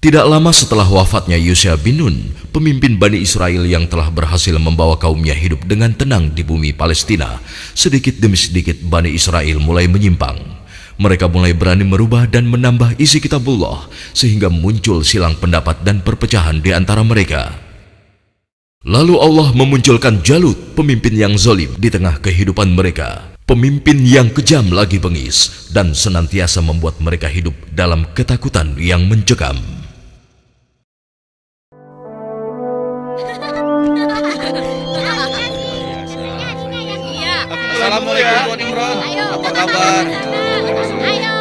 Tidak lama setelah wafatnya Yusha bin Nun, pemimpin Bani Israel yang telah berhasil membawa kaumnya hidup dengan tenang di bumi Palestina, sedikit demi sedikit Bani Israel mulai menyimpang. Mereka mulai berani merubah dan menambah isi kitabullah, sehingga muncul silang pendapat dan perpecahan di antara mereka. Lalu Allah memunculkan Jalut, pemimpin yang zalim di tengah kehidupan mereka. Pemimpin yang kejam lagi bengis dan senantiasa membuat mereka hidup dalam ketakutan yang mencekam. Assalamualaikum Tuan Imran. Apa kabar? Ayo.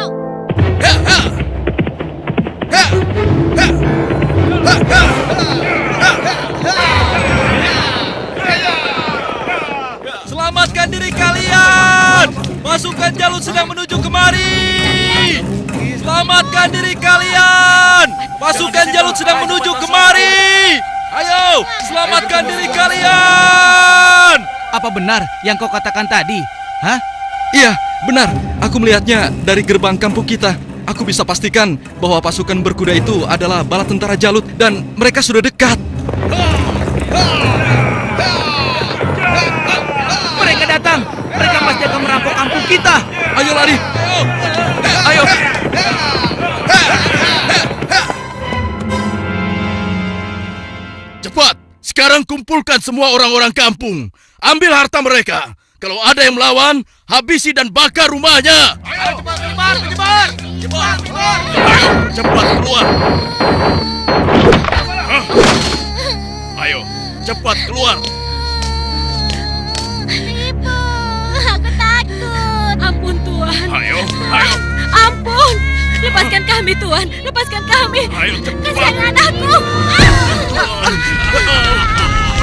Selamatkan diri kalian. Pasukan Jalut sedang menuju kemari. Selamatkan diri kalian. Pasukan Jalut sedang menuju kemari. Ayo, selamatkan diri kalian. Apa benar yang kau katakan tadi? Hah? Iya, benar. Aku melihatnya dari gerbang kampung kita. Aku bisa pastikan bahwa pasukan berkuda itu adalah bala tentara Jalut dan mereka sudah dekat. Mereka datang. Mereka pasti akan merampok kampung kita. Ayo lari. Ayo. Cepat, sekarang kumpulkan semua orang-orang kampung. Ambil harta mereka. Kalau ada yang melawan, habisi dan bakar rumahnya. Ayo, cepat, menyebar. Ayo, cepat keluar. Ayo, cepat keluar. Ibu, aku takut. Ampun Tuhan. Ayo. Ampun. Lepaskan kami Tuhan. Lepaskan kami. Ayo, cepat. Kasihan anakku.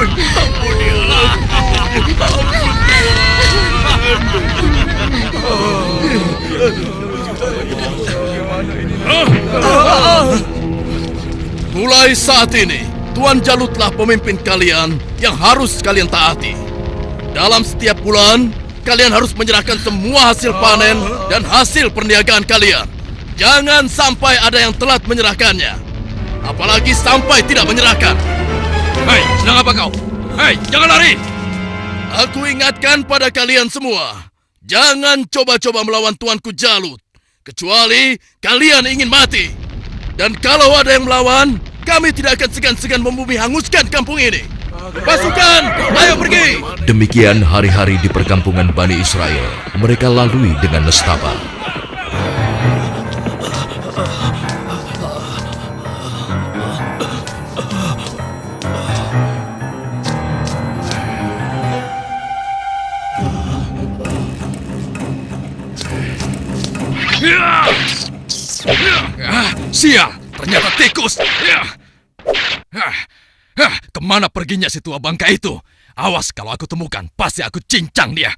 Ampunilah. Mulai saat ini, Tuan Jalutlah pemimpin kalian yang harus kalian taati. Dalam setiap bulan, kalian harus menyerahkan semua hasil panen dan hasil perniagaan kalian. Jangan sampai ada yang telat menyerahkannya. Apalagi sampai tidak menyerahkan. Hei, sedang apa kau? Hei, jangan lari. Aku ingatkan pada kalian semua, jangan coba-coba melawan Tuanku Jalut, kecuali kalian ingin mati. Dan kalau ada yang melawan, kami tidak akan segan-segan membumi hanguskan kampung ini. Pasukan, ayo pergi! Demikian hari-hari di perkampungan Bani Israel mereka lalui dengan nestapa. Sial, ternyata tikus. Kemana perginya si tua bangka itu? Awas kalau aku temukan, pasti aku cincang dia.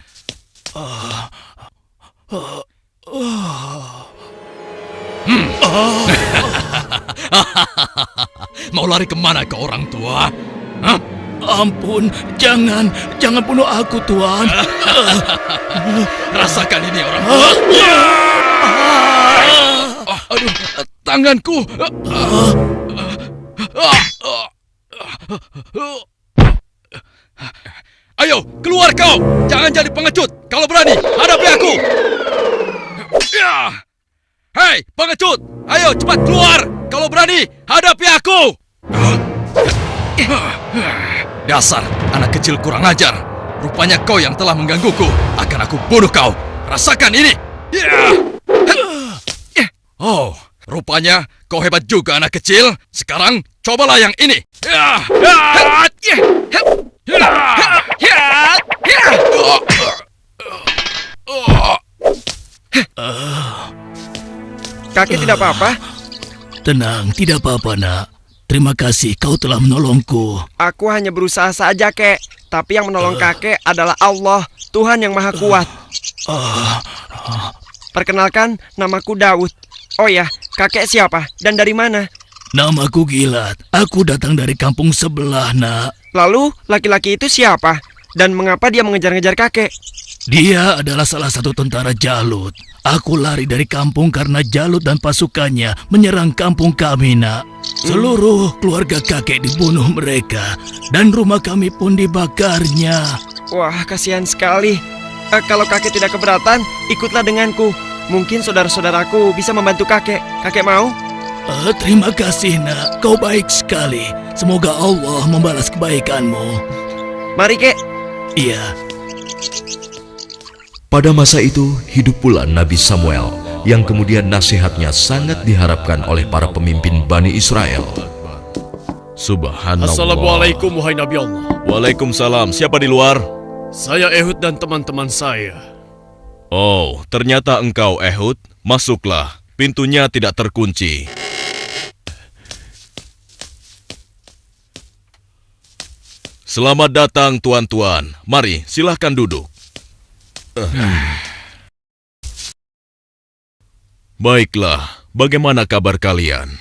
Mau lari kemana ke orang tua? Hah? Ampun, jangan bunuh aku, Tuan. Rasakan ini orang tua. Aduh, tanganku. Ayo, keluar kau. Jangan jadi pengecut. Kalau berani, hadapi aku. Hei, pengecut. Ayo, cepat keluar. Kalau berani, hadapi aku. Dasar anak kecil kurang ajar. Rupanya kau yang telah menggangguku. Akan aku bunuh kau. Rasakan ini. Oh, rupanya kau hebat juga anak kecil. Sekarang cobalah yang ini. Kakek tidak apa-apa? Tenang, tidak apa-apa, Nak. Terima kasih kau telah menolongku. Aku hanya berusaha saja, Kek. Tapi yang menolong kakek adalah Allah, Tuhan yang Maha Kuat. Perkenalkan, namaku Daud. Oh ya, kakek siapa dan dari mana? Namaku Gilat. Aku datang dari kampung sebelah, Nak. Lalu, laki-laki itu siapa? Dan mengapa dia mengejar-ngejar kakek? Dia adalah salah satu tentara Jalut. Aku lari dari kampung karena Jalut dan pasukannya menyerang kampung kami, Nak. Seluruh keluarga kakek dibunuh mereka, dan rumah kami pun dibakarnya. Wah, kasihan sekali. Kalau kakek tidak keberatan, ikutlah denganku. Mungkin saudara-saudaraku bisa membantu kakek. Kakek mau? Terima kasih, Nak. Kau baik sekali. Semoga Allah membalas kebaikanmu. Mari, Kek. Iya. Pada masa itu, hidup pula Nabi Samuel, yang kemudian nasihatnya sangat diharapkan oleh para pemimpin Bani Israel. Subhanallah. Assalamualaikum wahai Nabi Allah. Waalaikumsalam. Siapa di luar? Saya Ehud dan teman-teman saya. Oh, ternyata engkau Ehud. Masuklah. Pintunya tidak terkunci. Selamat datang tuan-tuan. Mari, silahkan duduk. Baiklah, bagaimana kabar kalian?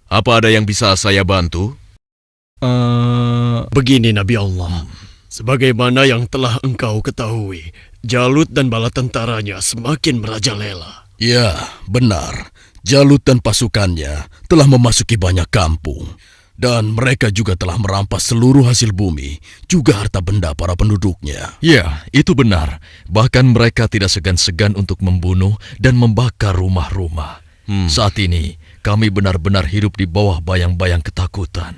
Apa ada yang bisa saya bantu? Begini Nabi Allah. Sebagaimana yang telah engkau ketahui, Jalut dan bala tentaranya semakin merajalela. Ya, benar. Jalut dan pasukannya telah memasuki banyak kampung. Dan mereka juga telah merampas seluruh hasil bumi, juga harta benda para penduduknya. Ya, itu benar. Bahkan mereka tidak segan-segan untuk membunuh dan membakar rumah-rumah. Saat ini, kami benar-benar hidup di bawah bayang-bayang ketakutan.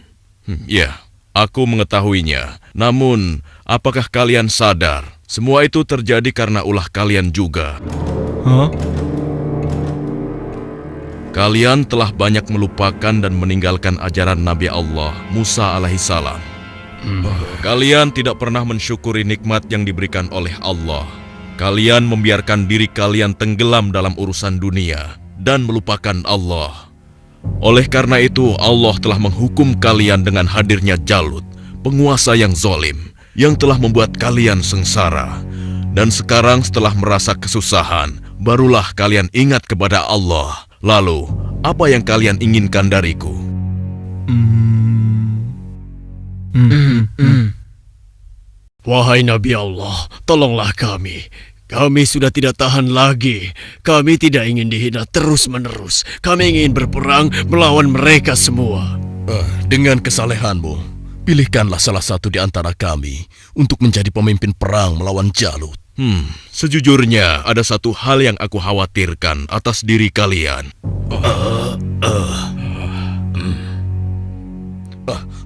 Ya, aku mengetahuinya. Namun, apakah kalian sadar? Semua itu terjadi karena ulah kalian juga. Kalian telah banyak melupakan dan meninggalkan ajaran Nabi Allah, Musa alaihissalam. Kalian tidak pernah mensyukuri nikmat yang diberikan oleh Allah. Kalian membiarkan diri kalian tenggelam dalam urusan dunia dan melupakan Allah. Oleh karena itu, Allah telah menghukum kalian dengan hadirnya Jalut, penguasa yang zalim, yang telah membuat kalian sengsara. Dan sekarang setelah merasa kesusahan, barulah kalian ingat kepada Allah. Lalu, apa yang kalian inginkan dariku? Wahai Nabi Allah, tolonglah kami. Kami sudah tidak tahan lagi. Kami tidak ingin dihina terus-menerus. Kami ingin berperang melawan mereka semua. Dengan kesalehanmu, pilihkanlah salah satu di antara kami untuk menjadi pemimpin perang melawan Jalut. Sejujurnya, ada satu hal yang aku khawatirkan atas diri kalian.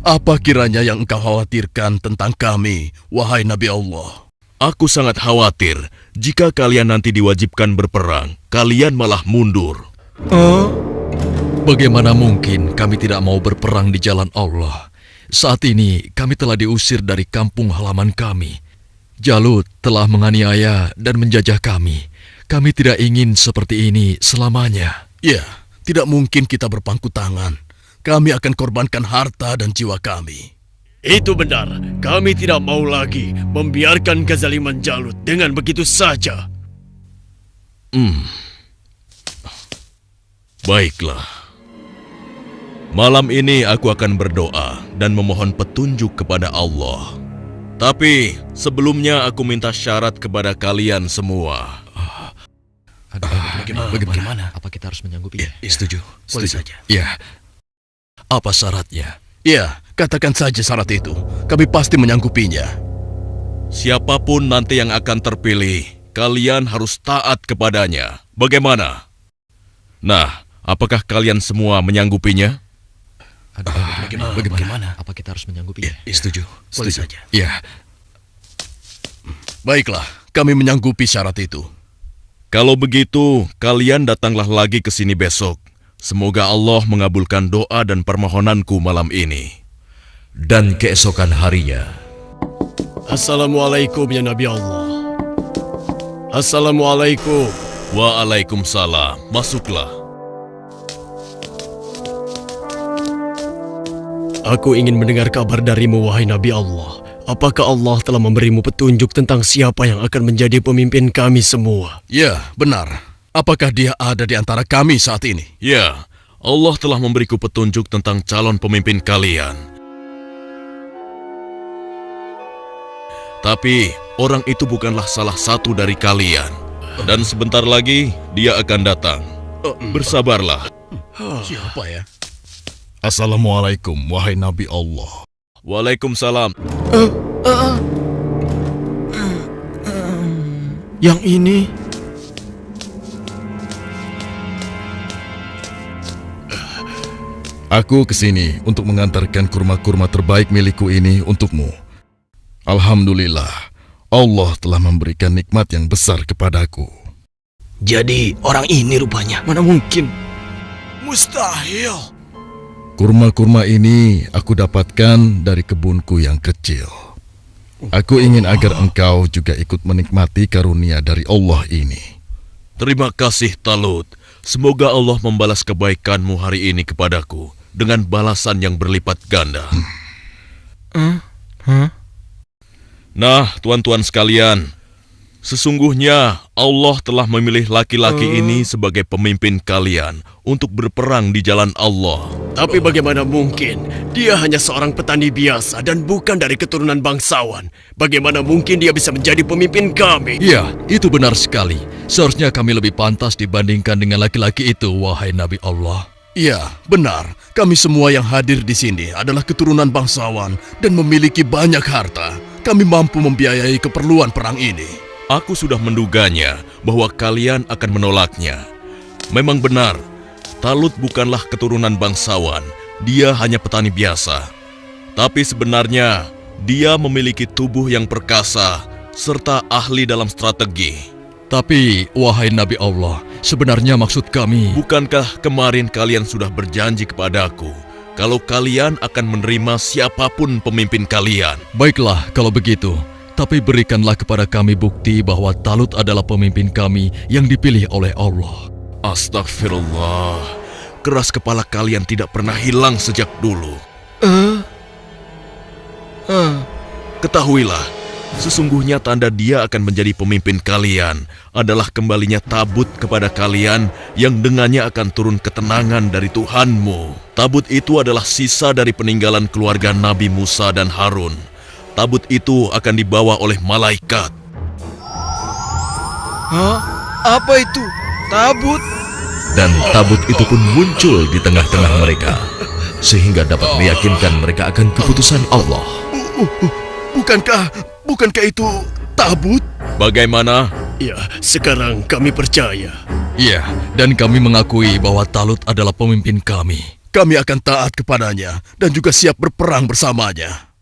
Apa kiranya yang engkau khawatirkan tentang kami, wahai Nabi Allah? Aku sangat khawatir jika kalian nanti diwajibkan berperang, kalian malah mundur. Bagaimana mungkin kami tidak mau berperang di jalan Allah? Saat ini kami telah diusir dari kampung halaman kami. Jalut telah menganiaya dan menjajah kami. Kami tidak ingin seperti ini selamanya. Ya, tidak mungkin kita berpangku tangan. Kami akan korbankan harta dan jiwa kami. Itu benar. Kami tidak mau lagi membiarkan kezaliman Jalut dengan begitu saja. Baiklah. Malam ini aku akan berdoa dan memohon petunjuk kepada Allah. Tapi sebelumnya aku minta syarat kepada kalian semua. Bagaimana? Apa kita harus menyanggupinya? Setuju. Boleh saja. Ya. Apa syaratnya? Ya, katakan saja syarat itu. Kami pasti menyanggupinya. Siapapun nanti yang akan terpilih, kalian harus taat kepadanya. Bagaimana? Nah, apakah kalian semua menyanggupinya? Bagaimana? Apa kita harus menyanggupinya? Setuju. Boleh saja. Ya. Baiklah, kami menyanggupi syarat itu. Kalau begitu, kalian datanglah lagi ke sini besok. Semoga Allah mengabulkan doa dan permohonanku malam ini. Dan keesokan harinya, Assalamualaikum ya Nabi Allah. Assalamualaikum. Waalaikumsalam. Masuklah. Aku ingin mendengar kabar darimu, wahai Nabi Allah. Apakah Allah telah memberimu petunjuk tentang siapa yang akan menjadi pemimpin kami semua? Ya, benar. Apakah dia ada di antara kami saat ini? Ya, Allah telah memberiku petunjuk tentang calon pemimpin kalian. Tapi orang itu bukanlah salah satu dari kalian. Dan sebentar lagi dia akan datang. Bersabarlah. Siapa ya? Assalamualaikum, wahai Nabi Allah. Waalaikumsalam. Yang ini... Aku kesini untuk mengantarkan kurma-kurma terbaik milikku ini untukmu. Alhamdulillah, Allah telah memberikan nikmat yang besar kepadaku. Jadi orang ini rupanya. Mana mungkin? Mustahil. Kurma-kurma ini aku dapatkan dari kebunku yang kecil. Aku ingin agar engkau juga ikut menikmati karunia dari Allah ini. Terima kasih Talut. Semoga Allah membalas kebaikanmu hari ini kepadaku dengan balasan yang berlipat ganda. Nah, tuan-tuan sekalian, sesungguhnya Allah telah memilih laki-laki ini sebagai pemimpin kalian untuk berperang di jalan Allah. Tapi bagaimana mungkin? Dia hanya seorang petani biasa dan bukan dari keturunan bangsawan. Bagaimana mungkin dia bisa menjadi pemimpin kami? Ya, itu benar sekali. Seharusnya kami lebih pantas dibandingkan dengan laki-laki itu, wahai Nabi Allah. Ya, benar. Kami semua yang hadir di sini adalah keturunan bangsawan dan memiliki banyak harta. Kami mampu membiayai keperluan perang ini. Aku sudah menduganya bahwa kalian akan menolaknya. Memang benar, Talut bukanlah keturunan bangsawan. Dia hanya petani biasa. Tapi sebenarnya, dia memiliki tubuh yang perkasa serta ahli dalam strategi. Tapi, wahai Nabi Allah, sebenarnya maksud kami... Bukankah kemarin kalian sudah berjanji kepadaku kalau kalian akan menerima siapapun pemimpin kalian? Baiklah, kalau begitu. Tapi berikanlah kepada kami bukti bahwa Talut adalah pemimpin kami yang dipilih oleh Allah. Astagfirullah. Keras kepala kalian tidak pernah hilang sejak dulu. Ketahuilah, sesungguhnya tanda dia akan menjadi pemimpin kalian adalah kembalinya tabut kepada kalian yang dengannya akan turun ketenangan dari Tuhanmu. Tabut itu adalah sisa dari peninggalan keluarga Nabi Musa dan Harun. Tabut itu akan dibawa oleh malaikat. Hah? Apa itu? Tabut? Dan tabut itu pun muncul di tengah-tengah mereka, sehingga dapat meyakinkan mereka akan keputusan Allah. Bukankah itu tabut? Bagaimana? Ya, sekarang kami percaya. Iya, dan kami mengakui bahwa Talut adalah pemimpin kami. Kami akan taat kepadanya dan juga siap berperang bersamanya.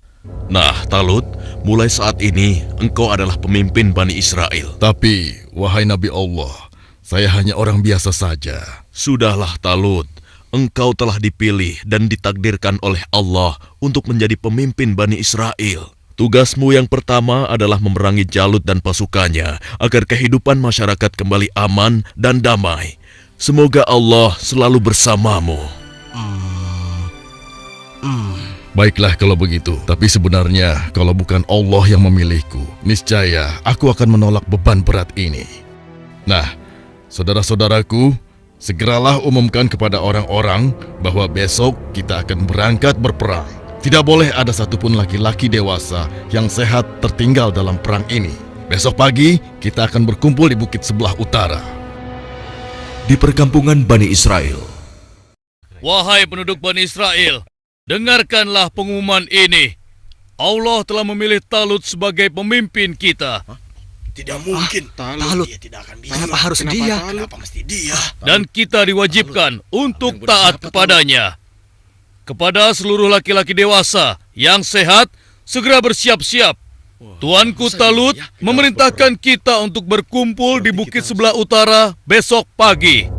Nah, Talut, mulai saat ini engkau adalah pemimpin Bani Israel. Tapi, wahai Nabi Allah, saya hanya orang biasa saja. Sudahlah, Talut. Engkau telah dipilih dan ditakdirkan oleh Allah untuk menjadi pemimpin Bani Israel. Tugasmu yang pertama adalah memerangi Jalut dan pasukannya agar kehidupan masyarakat kembali aman dan damai. Semoga Allah selalu bersamamu. Baiklah kalau begitu, tapi sebenarnya kalau bukan Allah yang memilihku, niscaya aku akan menolak beban berat ini. Nah, saudara-saudaraku, segeralah umumkan kepada orang-orang bahwa besok kita akan berangkat berperang. Tidak boleh ada satupun laki-laki dewasa yang sehat tertinggal dalam perang ini. Besok pagi kita akan berkumpul di bukit sebelah utara. Di perkampungan Bani Israel, Wahai penduduk Bani Israel, dengarkanlah pengumuman ini. Allah telah memilih Talut sebagai pemimpin kita. Tidak mungkin. Talut. Dia tidak akan bisa. Kenapa harus dia? Kenapa mesti dia? Dan kita diwajibkan untuk taat kepadanya. Kepada seluruh laki-laki dewasa yang sehat, segera bersiap-siap. Tuanku Talut memerintahkan kita untuk berkumpul di bukit sebelah utara besok pagi.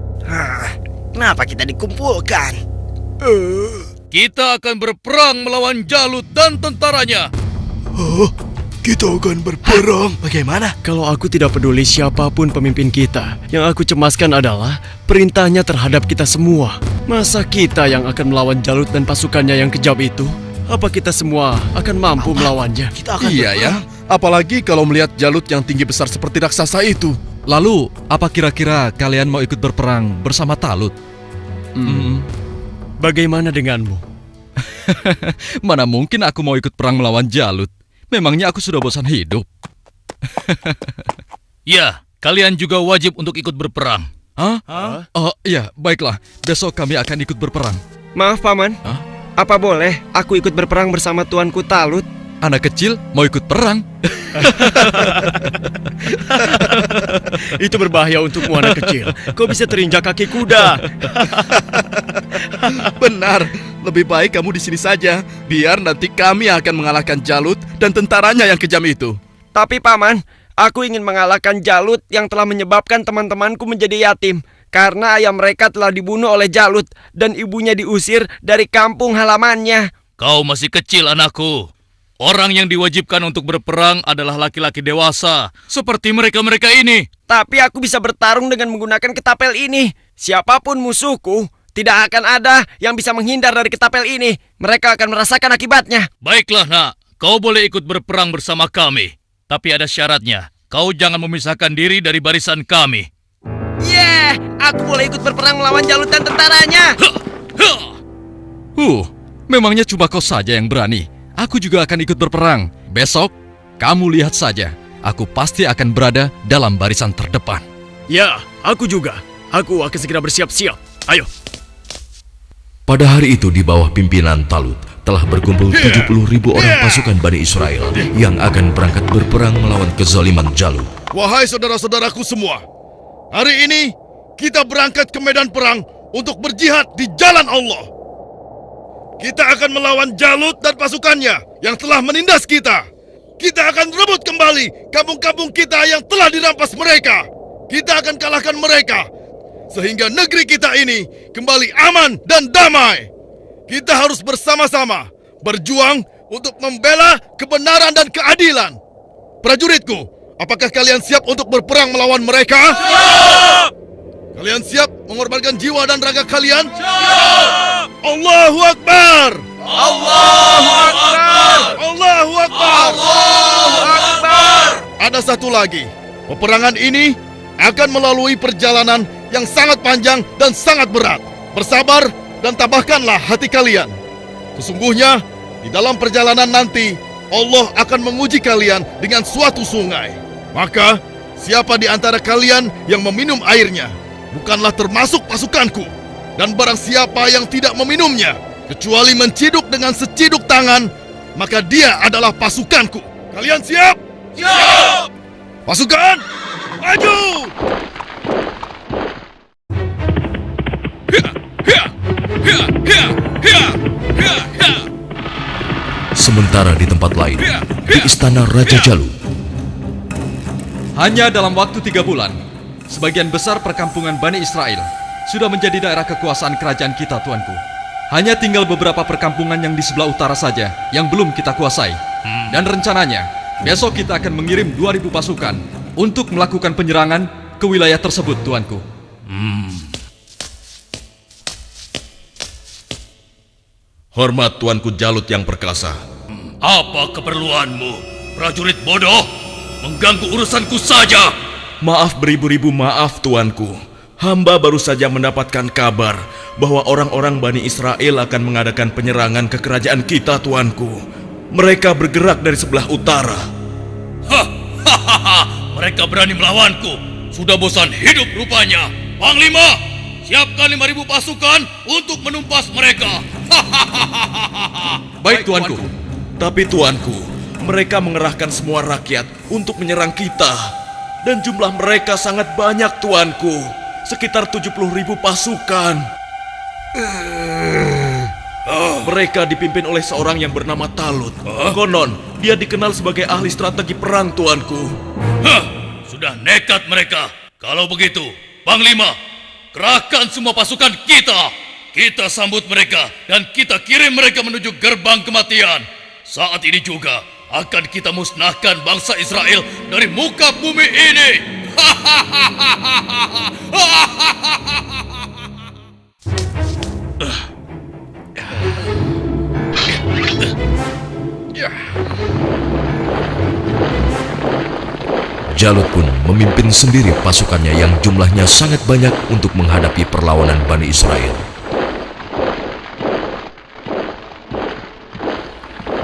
Kenapa kita dikumpulkan? Kita akan berperang melawan Jalut dan tentaranya. Kita akan berperang. Bagaimana? Kalau aku tidak peduli siapapun pemimpin kita, yang aku cemaskan adalah perintahnya terhadap kita semua. Masa kita yang akan melawan Jalut dan pasukannya yang kejam itu? Apa kita semua akan mampu melawannya? Kita akan Iya ya, apalagi kalau melihat Jalut yang tinggi besar seperti raksasa itu. Lalu, apa kira-kira kalian mau ikut berperang bersama Talut? Bagaimana denganmu? Mana mungkin aku mau ikut perang melawan Jalut. Memangnya aku sudah bosan hidup? Ya, kalian juga wajib untuk ikut berperang. Hah? Oh, iya, baiklah. Besok kami akan ikut berperang. Maaf, Paman. Apa boleh aku ikut berperang bersama tuanku Talut? Anak kecil mau ikut perang? Itu berbahaya untukmu anak kecil. Kau bisa terinjak kaki kuda. Benar, lebih baik kamu di sini saja. Biar nanti kami akan mengalahkan Jalut dan tentaranya yang kejam itu. Tapi Paman, aku ingin mengalahkan Jalut yang telah menyebabkan teman-temanku menjadi yatim. Karena ayah mereka telah dibunuh oleh Jalut dan ibunya diusir dari kampung halamannya. Kau masih kecil, anakku. Orang yang diwajibkan untuk berperang adalah laki-laki dewasa, seperti mereka-mereka ini. Tapi aku bisa bertarung dengan menggunakan ketapel ini. Siapapun musuhku, tidak akan ada yang bisa menghindar dari ketapel ini. Mereka akan merasakan akibatnya. Baiklah, nak. Kau boleh ikut berperang bersama kami. Tapi ada syaratnya. Kau jangan memisahkan diri dari barisan kami. Aku boleh ikut berperang melawan Jalut dan tentaranya. Memangnya cuma kau saja yang berani. Aku juga akan ikut berperang. Besok, kamu lihat saja. Aku pasti akan berada dalam barisan terdepan. Ya, aku juga. Aku akan segera bersiap-siap. Ayo. Pada hari itu di bawah pimpinan Talut telah berkumpul 70.000 orang pasukan Bani Israel yang akan berangkat berperang melawan kezaliman Jalut. Wahai saudara-saudaraku semua, hari ini kita berangkat ke medan perang untuk berjihad di jalan Allah. Kita akan melawan Jalut dan pasukannya yang telah menindas kita. Kita akan rebut kembali kampung-kampung kita yang telah dirampas mereka. Kita akan kalahkan mereka, sehingga negeri kita ini kembali aman dan damai. Kita harus bersama-sama berjuang untuk membela kebenaran dan keadilan. Prajuritku, apakah kalian siap untuk berperang melawan mereka? Siap! Kalian siap mengorbankan jiwa dan raga kalian? Siap! Allahu Akbar! Allahu Akbar! Allahu Akbar! Allahu Akbar! Ada satu lagi. Peperangan ini akan melalui perjalanan yang sangat panjang dan sangat berat. Bersabar dan tabahkanlah hati kalian. Sesungguhnya, di dalam perjalanan nanti, Allah akan menguji kalian dengan suatu sungai. Maka, siapa di antara kalian yang meminum airnya, bukanlah termasuk pasukanku. Dan barang siapa yang tidak meminumnya, kecuali menciduk dengan seciduk tangan, maka dia adalah pasukanku. Kalian siap? Siap! Pasukan, maju! Sementara di tempat lain, di istana Raja Jalut, Hanya dalam waktu 3 bulan, sebagian besar perkampungan Bani Israel sudah menjadi daerah kekuasaan kerajaan kita, tuanku. Hanya tinggal beberapa perkampungan yang di sebelah utara saja yang belum kita kuasai. Dan rencananya, besok kita akan mengirim 2.000 pasukan untuk melakukan penyerangan ke wilayah tersebut, tuanku. Hormat Tuanku Jalut yang perkasa. Apa keperluanmu, prajurit bodoh? Mengganggu urusanku saja. Maaf beribu-ribu maaf Tuanku. Hamba baru saja mendapatkan kabar bahwa orang-orang Bani Israel akan mengadakan penyerangan ke kerajaan kita, Tuanku. Mereka bergerak dari sebelah utara. Mereka berani melawanku. Sudah bosan hidup rupanya. Panglima, siapkan 5.000 pasukan untuk menumpas mereka. Baik, tuanku. Tapi Tuanku, mereka mengerahkan semua rakyat untuk menyerang kita. Dan jumlah mereka sangat banyak, Tuanku. Sekitar 70.000 pasukan. Mereka dipimpin oleh seorang yang bernama Talut. Konon, dia dikenal sebagai ahli strategi perang, Tuanku. Sudah nekat mereka. Kalau begitu, Panglima, kerahkan semua pasukan kita. Kita sambut mereka dan kita kirim mereka menuju gerbang kematian. Saat ini juga akan kita musnahkan bangsa Israel dari muka bumi ini. Jalut pun memimpin sendiri pasukannya yang jumlahnya sangat banyak untuk menghadapi perlawanan Bani Israel.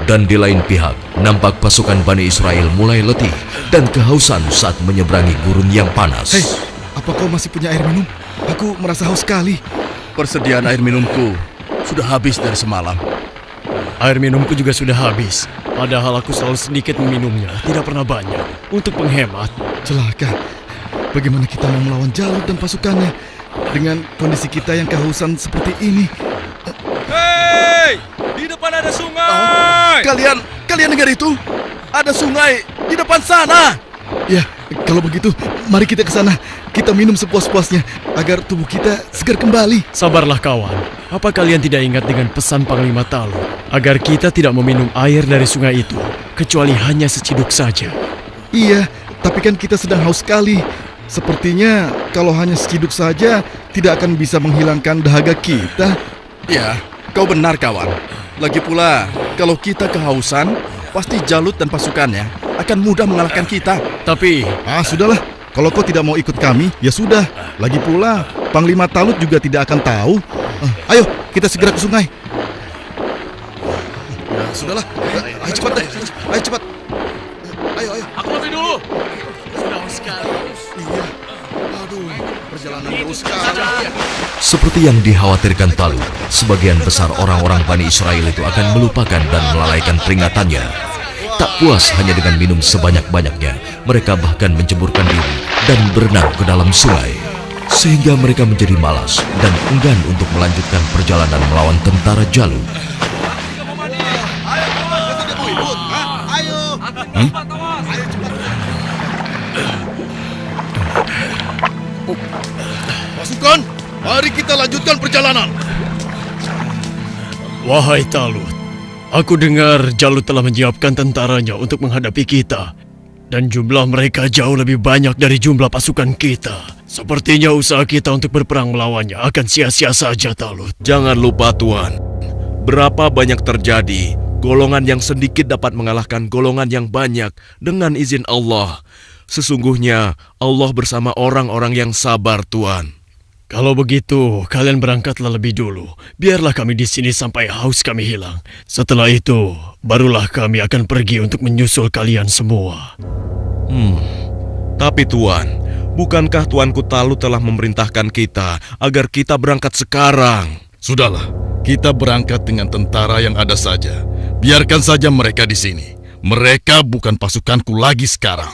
Dan di lain pihak, nampak pasukan Bani Israel mulai letih dan kehausan saat menyeberangi gurun yang panas. Hei, apa kau masih punya air minum? Aku merasa haus sekali. Persediaan air minumku sudah habis dari semalam. Air minumku juga sudah habis. Padahal aku selalu sedikit meminumnya, tidak pernah banyak. Untuk menghemat. Celaka. Bagaimana kita mau melawan Jalut dan pasukannya dengan kondisi kita yang kehausan seperti ini? Hei! Di depan ada sungai! Kalian dengar itu? Ada sungai di depan sana. Ya, kalau begitu, mari kita ke sana. Kita minum sepuas-puasnya agar tubuh kita segar kembali. Sabarlah kawan. Apa kalian tidak ingat dengan pesan Panglima Talut agar kita tidak meminum air dari sungai itu kecuali hanya seciduk saja? Iya, tapi kan kita sedang haus sekali. Sepertinya kalau hanya seciduk saja tidak akan bisa menghilangkan dahaga kita. Ya, kau benar kawan. Lagi pula, kalau kita kehausan, pasti Jalut dan pasukannya akan mudah mengalahkan kita. Tapi, sudahlah. Kalau kau tidak mau ikut kami, ya sudah. Lagi pula, Panglima Talut juga tidak akan tahu. Ayo, kita segera ke sungai. Ya, sudahlah. Ayo cepat deh. Ayo cepat. Ayo. Aku lebih dulu. sudah haus sekali. Iya. Aduh, perjalanan jauh sekali. Seperti yang dikhawatirkan Talut, sebagian besar orang-orang Bani Israel itu akan melupakan dan melalaikan peringatannya. Tak puas hanya dengan minum sebanyak-banyaknya, mereka bahkan menceburkan diri dan berenang ke dalam sungai. Sehingga mereka menjadi malas dan enggan untuk melanjutkan perjalanan melawan tentara Jalut. Pasukan, mari kita lanjutkan perjalanan. Wahai Talut, aku dengar Jalut telah menyiapkan tentaranya untuk menghadapi kita. Dan jumlah mereka jauh lebih banyak dari jumlah pasukan kita. Sepertinya usaha kita untuk berperang melawannya akan sia-sia saja, Talut. Jangan lupa Tuan, berapa banyak terjadi, golongan yang sedikit dapat mengalahkan golongan yang banyak dengan izin Allah. Sesungguhnya Allah bersama orang-orang yang sabar, Tuan. Kalau begitu, kalian berangkatlah lebih dulu. Biarlah kami di sini sampai haus kami hilang. Setelah itu, barulah kami akan pergi untuk menyusul kalian semua. Tapi Tuan, bukankah Tuanku Talut telah memerintahkan kita agar kita berangkat sekarang? Sudahlah, kita berangkat dengan tentara yang ada saja. Biarkan saja mereka di sini. Mereka bukan pasukanku lagi sekarang.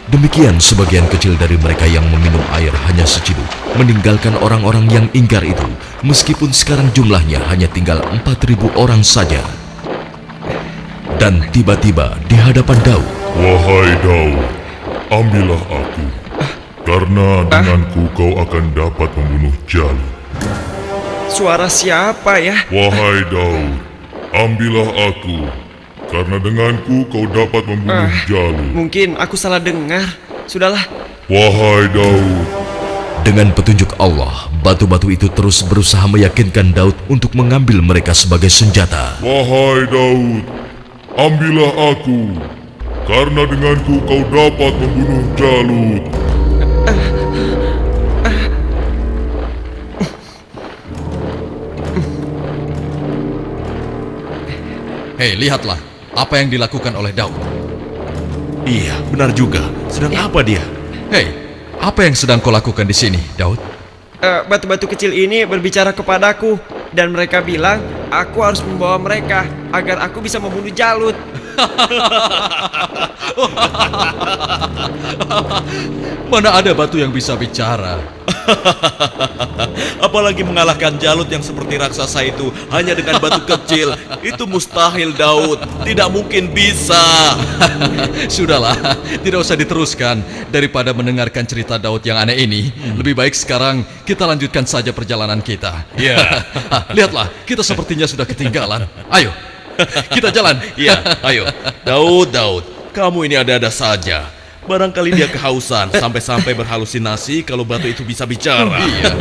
Demikian sebagian kecil dari mereka yang meminum air hanya seciduk, meninggalkan orang-orang yang ingkar itu, meskipun sekarang jumlahnya hanya tinggal 4.000 orang saja. Dan tiba-tiba di hadapan Daud. Wahai Daud, ambillah aku, karena denganku kau akan dapat membunuh Jalut. Suara siapa ya? Wahai Daud, ambillah aku, karena denganku kau dapat membunuh Jalut. Mungkin aku salah dengar. Sudahlah. Wahai Daud. Dengan petunjuk Allah, batu-batu itu terus berusaha meyakinkan Daud untuk mengambil mereka sebagai senjata. Wahai Daud, ambillah aku, karena denganku kau dapat membunuh Jalut. Hei, lihatlah apa yang dilakukan oleh Daud. Iya, benar juga. Sedang apa dia? Hei, apa yang sedang kau lakukan di sini, Daud? Batu-batu kecil ini berbicara kepadaku dan mereka bilang aku harus membawa mereka agar aku bisa membunuh Jalut. Mana ada batu yang bisa bicara? Apalagi mengalahkan Jalut yang seperti raksasa itu hanya dengan batu kecil. Itu mustahil, Daud. Tidak mungkin bisa. Sudahlah, tidak usah diteruskan. Daripada mendengarkan cerita Daud yang aneh ini, lebih baik sekarang kita lanjutkan saja perjalanan kita. Ya. Lihatlah, kita sepertinya sudah ketinggalan. Ayo, kita jalan. Iya, ayo. Daud, kamu ini ada-ada saja. Barangkali dia kehausan sampai-sampai berhalusinasi kalau batu itu bisa bicara. Iya.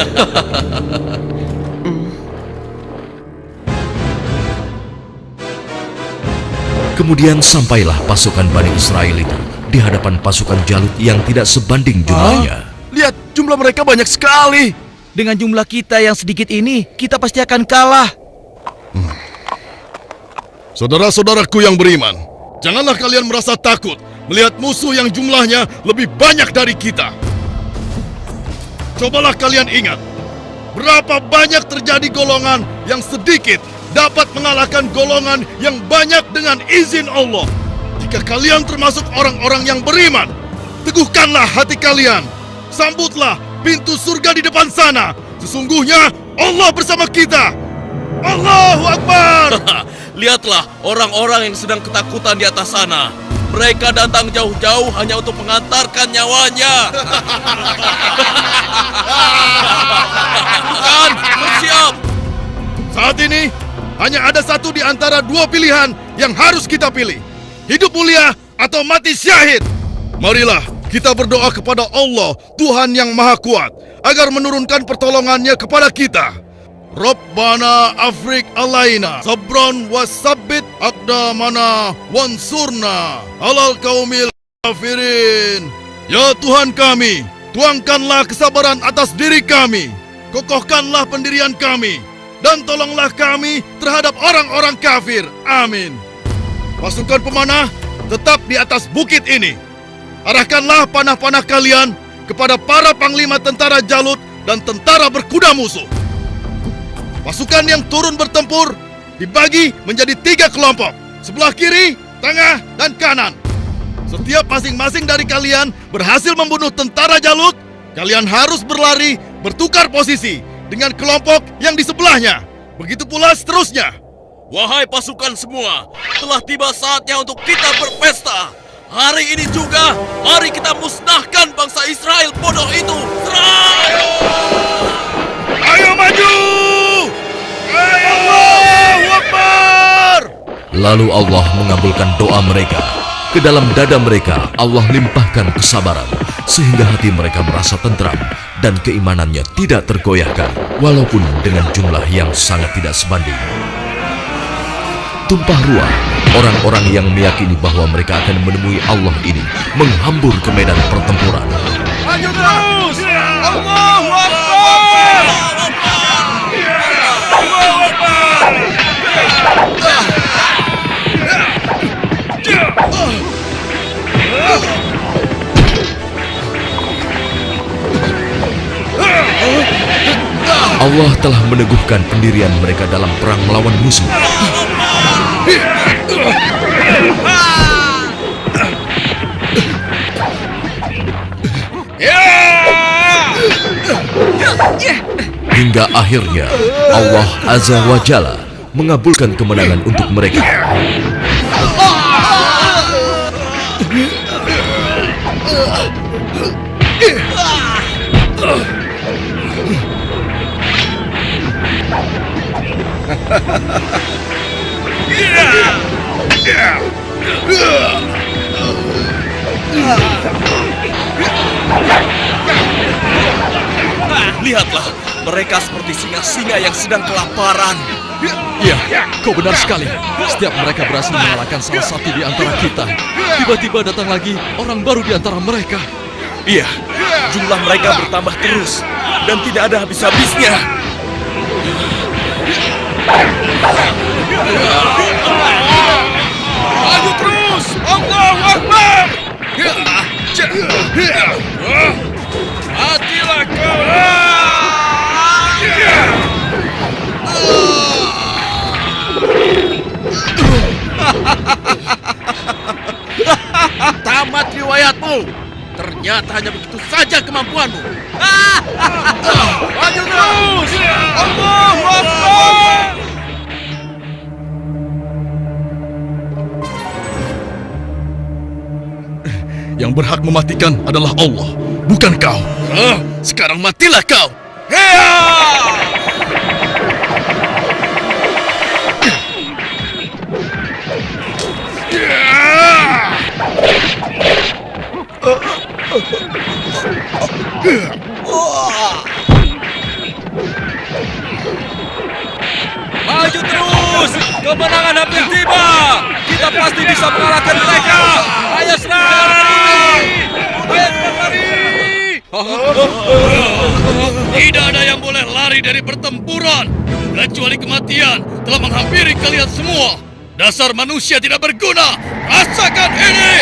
Kemudian sampailah pasukan Bani Israel itu di hadapan pasukan Jalut yang tidak sebanding jumlahnya. Lihat, jumlah mereka banyak sekali. Dengan jumlah kita yang sedikit ini, kita pasti akan kalah. Saudara-saudaraku yang beriman, janganlah kalian merasa takut melihat musuh yang jumlahnya lebih banyak dari kita. Cobalah kalian ingat, berapa banyak terjadi golongan yang sedikit dapat mengalahkan golongan yang banyak dengan izin Allah. Jika kalian termasuk orang-orang yang beriman, teguhkanlah hati kalian. Sambutlah pintu surga di depan sana. Sesungguhnya Allah bersama kita. Allahu Akbar. Lihatlah orang-orang yang sedang ketakutan di atas sana. Mereka datang jauh-jauh hanya untuk mengantarkan nyawanya. Bukan, bersiap. Saat ini hanya ada satu di antara dua pilihan yang harus kita pilih. Hidup mulia atau mati syahid. Marilah kita berdoa kepada Allah, Tuhan yang Maha Kuat, agar menurunkan pertolongannya kepada kita. Rabbana afrik alaina sabron wasabbit aqdamana wansurna alal qaumil kafirin. Ya Tuhan kami, tuangkanlah kesabaran atas diri kami, kokohkanlah pendirian kami, dan tolonglah kami terhadap orang-orang kafir. Amin. Pasukan pemanah tetap di atas bukit ini. Arahkanlah panah-panah kalian kepada para panglima tentara Jalut dan tentara berkuda musuh. Pasukan yang turun bertempur dibagi menjadi 3 kelompok, sebelah kiri, tengah, dan kanan. Setiap masing-masing dari kalian berhasil membunuh tentara Jalut, kalian harus berlari bertukar posisi dengan kelompok yang di sebelahnya. Begitu pula seterusnya. Wahai pasukan semua, telah tiba saatnya untuk kita berpesta. Hari ini juga, mari kita musnahkan bangsa Israel bodoh itu. Serang! Ayo maju! Allahu Akbar! Lalu Allah mengabulkan doa mereka. Ke dalam dada mereka Allah limpahkan kesabaran, sehingga hati mereka merasa tentram dan keimanannya tidak tergoyahkan, walaupun dengan jumlah yang sangat tidak sebanding. Tumpah ruah, orang-orang yang meyakini bahwa mereka akan menemui Allah ini menghambur ke medan pertempuran. Maju terus! Allahu Akbar! Allahu Akbar! Allah telah meneguhkan pendirian mereka dalam perang melawan musuh. Hingga akhirnya Allah Azza wa Jalla mengabulkan kemenangan untuk mereka. Lihatlah, mereka seperti singa-singa yang sedang kelaparan. Iya, kau benar sekali. Setiap mereka berhasil mengalahkan salah satu di antara kita, tiba-tiba datang lagi orang baru di antara mereka. Iya, jumlah mereka bertambah terus dan tidak ada habis-habisnya. Maju terus! Allahu Akbar! Matilah kau! Tamat riwayatmu. Ternyata hanya begitu saja kemampuanmu. Maju terus! Allahu Akbar! Yang berhak mematikan adalah Allah, bukan kau. Sekarang matilah kau. Maju terus! Kemenangan hampir tiba! Kita pasti bisa mengalahkan mereka! Ayo serang! Ayo lari! Tidak ada yang boleh lari dari pertempuran kecuali kematian. telah menghampiri kalian semua. Dasar manusia tidak berguna. Rasakan ini.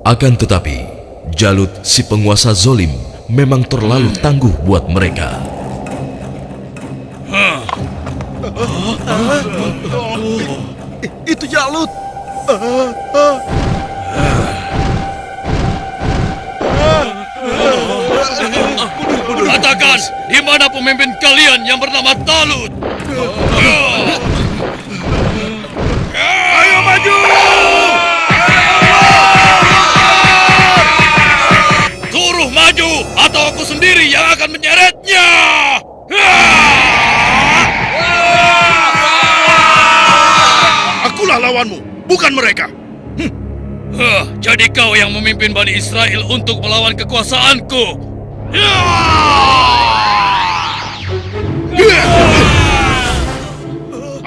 Akan tetapi, Jalut si penguasa zolim memang terlalu tangguh buat mereka. Itu Jalut. Katakan, di mana pemimpin kalian yang bernama Talut? Ayo maju! Suruh maju, atau aku sendiri yang akan menyeretnya! Akulah lawanmu, bukan mereka. Jadi kau yang memimpin Bani Israel untuk melawan kekuasaanku.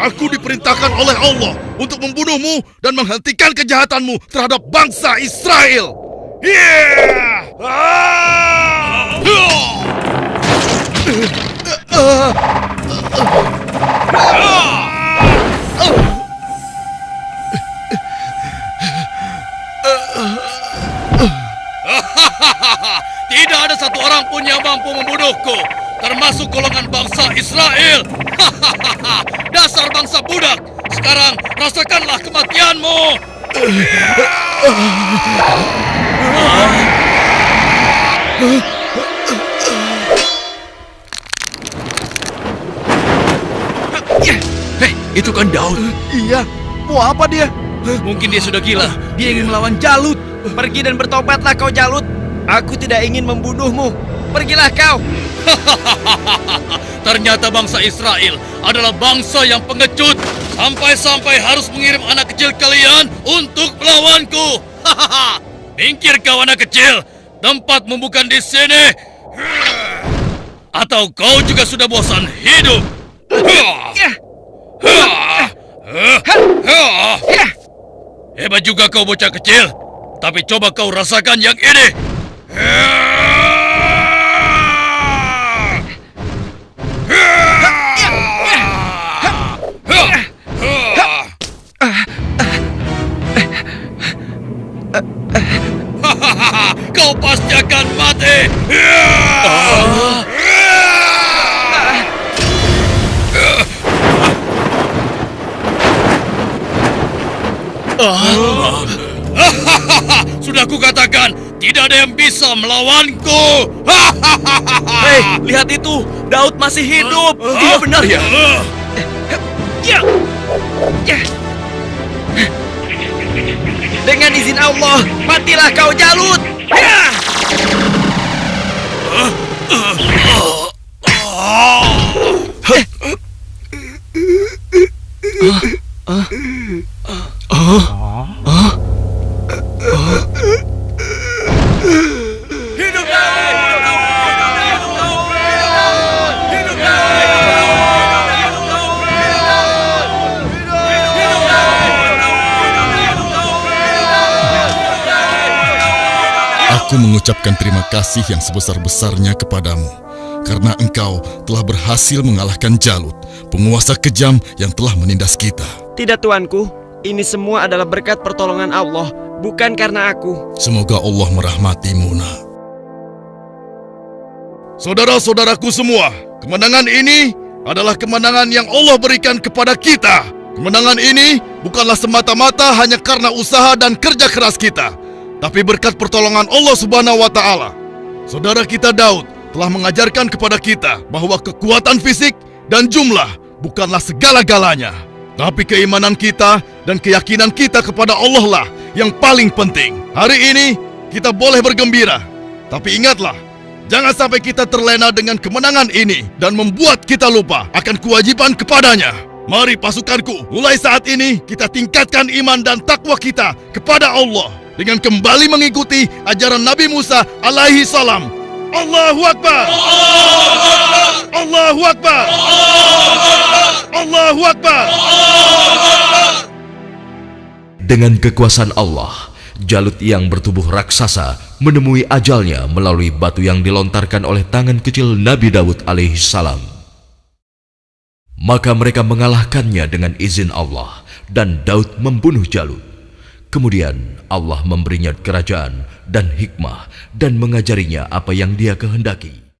Aku diperintahkan oleh Allah untuk membunuhmu dan menghentikan kejahatanmu terhadap bangsa Israel. Tidak ada satu orang pun yang mampu membunuhku, termasuk golongan bangsa Israel. Dasar bangsa budak, sekarang rasakanlah kematianmu. Hei, itu kan Daud. Iya, mau apa dia? Mungkin dia sudah gila. Dia ingin melawan Jalut. Pergi dan bertobatlah kau Jalut. Aku tidak ingin membunuhmu. Pergilah kau. Ternyata bangsa Israel adalah bangsa yang pengecut. Sampai-sampai harus mengirim anak kecil kalian untuk melawanku. Minggir kau anak kecil. Tempatmu bukan di sini. Atau kau juga sudah bosan hidup? Hebat juga kau bocah kecil. Tapi coba kau rasakan yang ini. Kau pasti akan mati. Sudah kukatakan, tidak ada yang bisa melawanku. Hei, lihat itu. Daud masih hidup. Iya benar ya. Dengan izin Allah, matilah kau Jalut. Aku mengucapkan terima kasih yang sebesar-besarnya kepadamu, karena engkau telah berhasil mengalahkan Jalut, penguasa kejam yang telah menindas kita. Tidak tuanku, ini semua adalah berkat pertolongan Allah, bukan karena aku. Semoga Allah merahmatimu, nak. Saudara-saudaraku semua, kemenangan ini adalah kemenangan yang Allah berikan kepada kita. Kemenangan ini bukanlah semata-mata hanya karena usaha dan kerja keras kita, tapi berkat pertolongan Allah Subhanahu wa Ta'ala. Saudara kita Daud telah mengajarkan kepada kita bahwa kekuatan fisik dan jumlah bukanlah segala-galanya, tapi keimanan kita dan keyakinan kita kepada Allah lah yang paling penting. Hari ini kita boleh bergembira, tapi ingatlah, jangan sampai kita terlena dengan kemenangan ini dan membuat kita lupa akan kewajiban kepadanya. Mari pasukanku, mulai saat ini kita tingkatkan iman dan takwa kita kepada Allah dengan kembali mengikuti ajaran Nabi Musa alaihi salam. Allahu Akbar! Allahu Akbar! Allahu Akbar! Dengan kekuasaan Allah, Jalut yang bertubuh raksasa menemui ajalnya melalui batu yang dilontarkan oleh tangan kecil Nabi Daud alaihissalam. Maka mereka mengalahkannya dengan izin Allah, dan Daud membunuh Jalut. Kemudian Allah memberinya kerajaan dan hikmah dan mengajarinya apa yang Dia kehendaki.